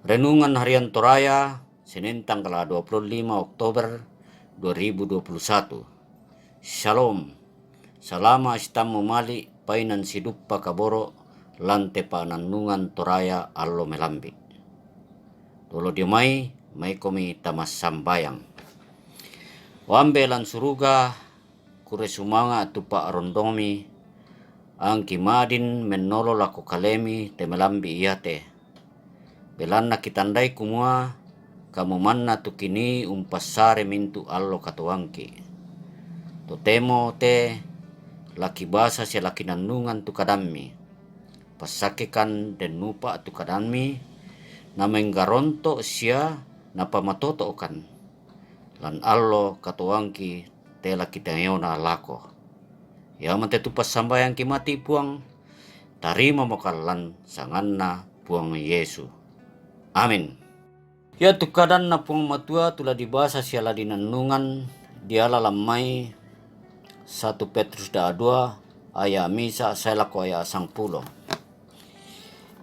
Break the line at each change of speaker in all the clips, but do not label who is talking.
Renungan Harian Toraya, Senin tanggal 25 Oktober 2021. Shalom. Salama istamu mali painan sidup pakaboro lante pananungan Toraya allo melambi. Tolo dimai mai komi tamas sambayang. Wambe lan suruga kure sumanga tupa arondomi ang kimadin menolo lako kalemi te melambi iate. Belanna kitandai kumua kamu manna tukini umpasare mintu allo katuangki. Totemo te laki basa sia laki nanungan tukadammi. Pasakekan den nupa tukadammi na menggaronto sia na pamatotokan. Lan allo katuangki te laki tengona lako. Ya mante tupas sambayang kimati puang tarima mokalan sanganna puang Yesu. Amin. Ya tukadan na puang matua tula dibasa siala dinanungan diala lamai 1 Petrus 2 aya misa selako aya 10.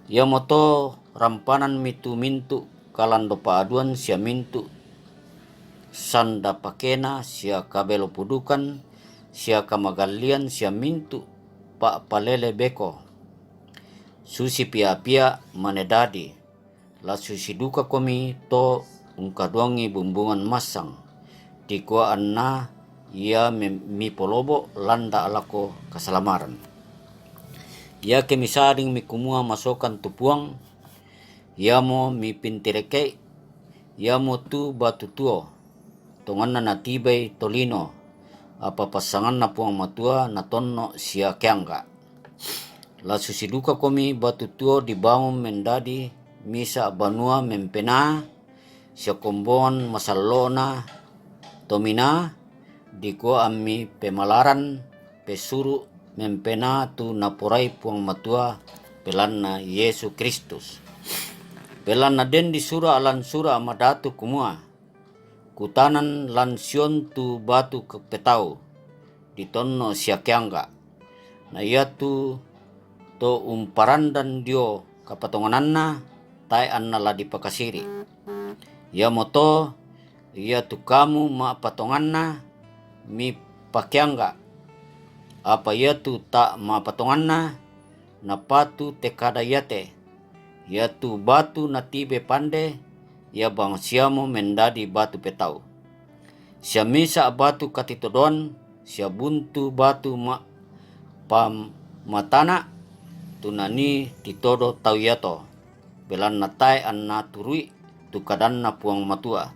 Ya moto rampanan mitu mintu kalando paaduan sia mintu sanda pakena sia kabelo pudukan sia kamagalian sia mintu pa palele beko susi pia-pia manedadi la susi duka komi to ungkaduangi bumbungan masang di kua anna ia mi polobo landa alako keselamaran. Ia kemisaring mi kumua masokan tupuang ia mo mi pintireke ia mo tu batu tuo tonganna natibay tolino apa pasangan na puang matua na tonno sia kiangga. La susi duka komi batu tuo dibangun mendadi misa banua mempena sia kombon masalona tomina diko ami pemalaran pesuru mempena tu napurai puang matua pelanna Yesu Kristus. Pelanna den di sura alan sura amadatu kumua kutanan lansion tu batu kepetau ditonno sia kiangga na ia tu to umparandan dio kapatongananna tai anna la dipakasiri. Ia moto ia tu kamu ma patonganna mi pakiangga apa ia tu tak ma patonganna na patu tekada yate ia tu batu natibe pande ia bang siamo mendadi batu petau sia misa batu katitodon sia buntu batu ma pam matana tunani titodo tau yato belan natai anna turui tukadanna puang matua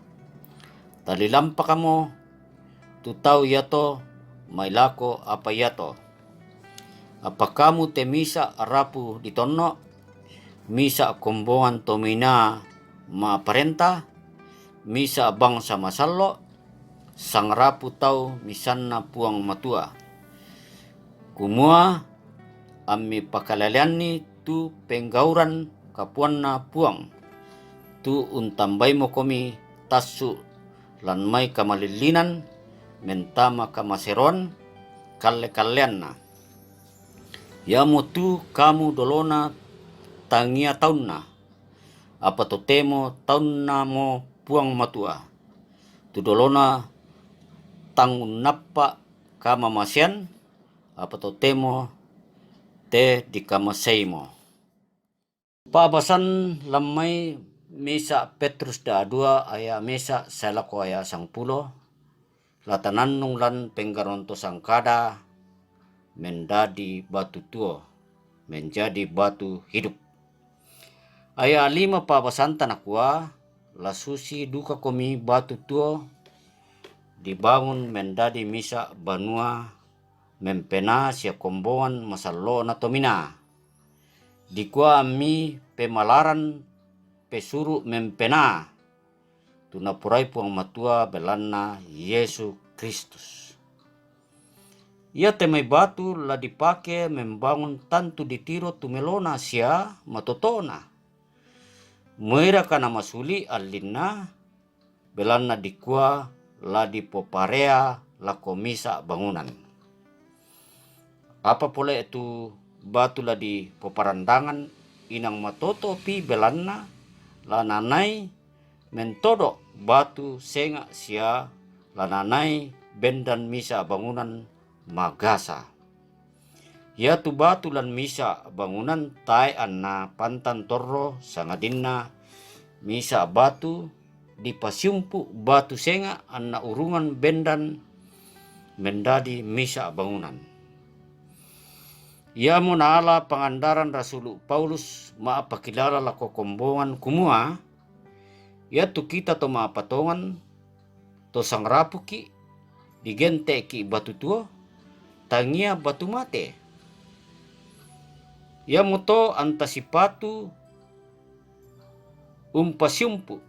talilampa kamo tu tau yato mailako apa yato apa kamu te misa arapu ditonno misa kombongan tomina ma parenta misa bangsa masallo sang rapu tau misanna puang matua kumua ami pakalalianni tu penggauran kapuanna puang tu untambai mo komi tasu lan mai kamalilinan mentama kamaseron kalle-kalleanna ya mo tu kamu dolona tangia taunna apa totemo taunna mo puang matua tu dolona tangun nappa kama masian apa totemo te dikamaseimo. Pabasan lamai misa Petrus 2 aya misa selako aya 10 latanannung lan penggaronto sangkada mendadi batu tuo menjadi batu hidup. Aya 5 pabasan tanakua la susi duka komi batu tuo dibangun mendadi misa banua mempena sia kombongan masallo na tomina dikua mi pemalaran pesuru mempena tunapurai puang matua belanna Yesu Kristus. Ia temai batu la dipake membangun tantu ditiro tumelona sia matotona moira kana masuli allinna belanna dikua la dipoparea la komisa bangunan. Apa pole itu batu la di peparandangan inang matoto pi belanna lananai mentodok batu senga sia lananai bendan misa bangunan magasa. Ya tu batu lan misa bangunan tai anna pantan torro sangadinna misa batu di pasiumpu batu senga anna urungan bendan mendadi misa bangunan. Ia munala pangandaran Rasul Paulus maapakilala lako kombongan kumua, ia tu kita to maapatongan to sangrapuki digente ki batu tua tangia batu mate. Ia moto antasipatu umpasiumpu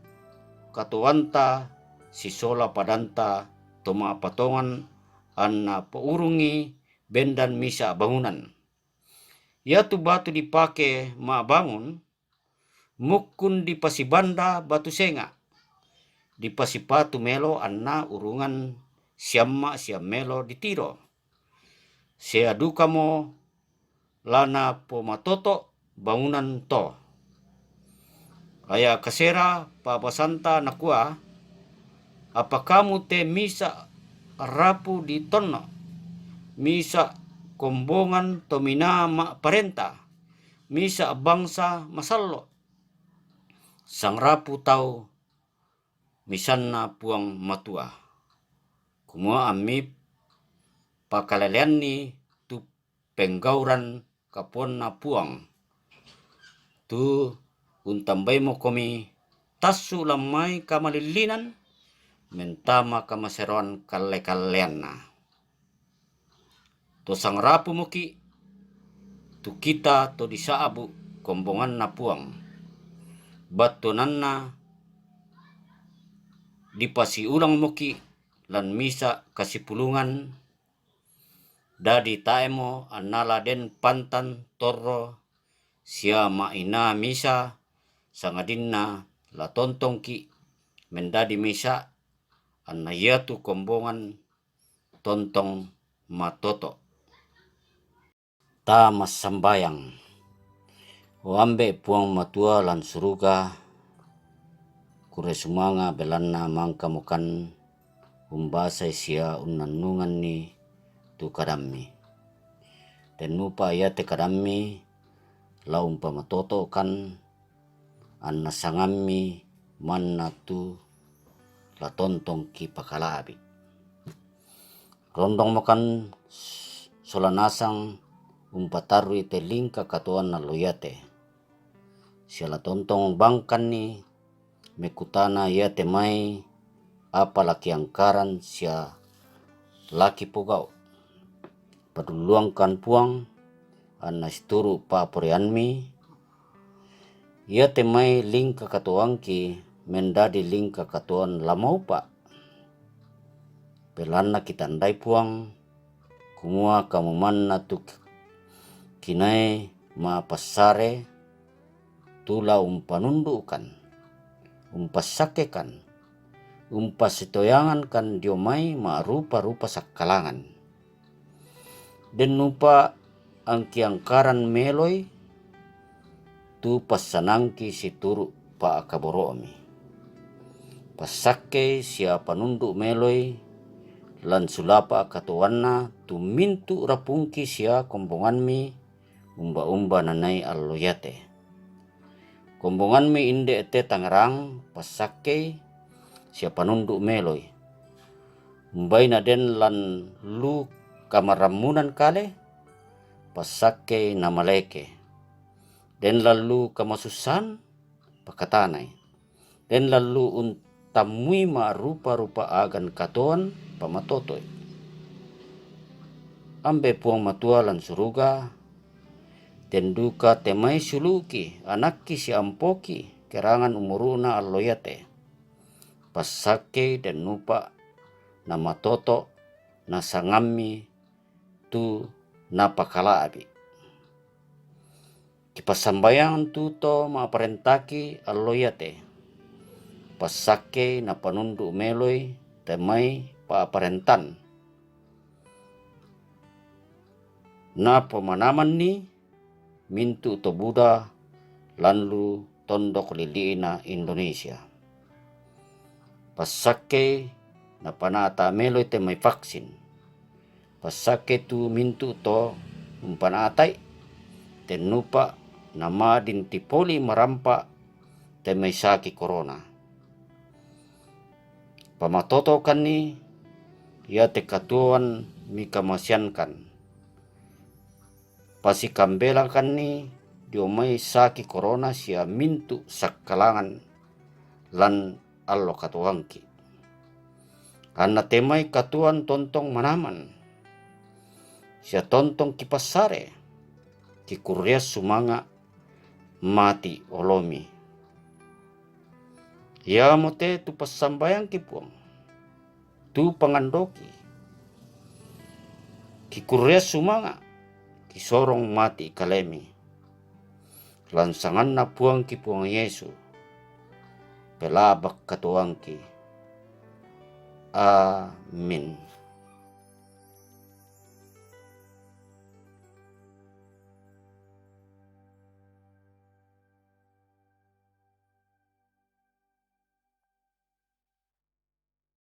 katuanta sisola padanta to maapatongan anna pourungi bendan misa bangunan. Ya tu batu dipake bangun, mukun di pasibanda batu senga. Di pasipatu melo anna urungan siamma siam melo ditiro. Seaduka mo lana pomatoto bangunan to. Aya kasera papasanta nakua, apa kamu te misa rapu di tono, misa kombongan tomina ma parenta, misa bangsa masallo. Sang rapu tau misanna puang matua. Kumua amip pakalelean ni tu penggauran kaponna puang. Tu untambai mo komi tasu lamai kamalilinan mentama kamaseron kalle-kalleanna. To sang rapu muki tu kita to disaabu kombongan na puang batonanna dipasi ulang muki lan misa kasipulungan dadi taemo anala den pantan torro sia maina misa sangadinna la tontong ki mendadi misa anna yatu kombongan tontong matoto. Ta mas sambayang wambe puang matua lan suruga kure sumanga belanna mangka mukan umbasa sia unanungan ni tu kadammi dan nupa ya te kadammi la umpamatoto kan anna sangammi manna tu la tontong ki pakalabi rondong makan solanasang umpatarui te lingka katuan na loyate. Siala tontong bangkan ni mekutana ya te mai apa laki angkaran sia laki pugau. Paduluangkan puang anna isturu pa porianmi ya te mai lingka katuangki mendadi lingka katuan lamau pa. Pelana kita andai puang kumua kamu manna tuk kinai ma pasare tula umpanundukan umpasakekan umpasitoyangan kan diomai ma rupa-rupa sakalangan den nupa angki angkaran meloi tu pasanangki situru pa akaboromi pasake siapa nunduk meloi lan sulapa katuanna tu mintu rapungki sia kombonganmi umba-umba nanai alloyate. Kombonganmi inde ete tangerang pasake siapa nunduk meloi. Umbai na den lan lu kamaramunan kale pasake namaleke. Den lalu kamasusan pakatanay. Den lalu untamui ma rupa-rupa agan katuan pamatotoy. Ambe puang matua lan suruga tenduka temai suluki anakki si ampoki kerangan umuruna alloyate pasake dan nupa nama toto nasangammi tu napakalaabi kipasambayang tuto maaparentaki alloyate pasake na panundu meloi temai paaparentan na pemanaman ni mintu to Buddha lanlu tondok liliina Indonesia. Pasake na panata melo ite may vaksin. Pasake tu mintu to umpanatay tenupa nama din tipoli marampa te may saki corona. Pamatoto kan ni ya te katuan mi kamasyankan. Pasikambelang kan ni dio may saki corona siya mintu sakalangan lan allo katuangki. Karena temay katuan tontong manaman. Siya tontong kipasare. Kikuryas sumanga mati olomi. Ya mote tu pasambayang kipuang. Tu pangandoki. Kikuryas sumanga. Kisorong mati kalemi. Lansangan na puang kipuang Yesu. Pelabak katuangki. Amin.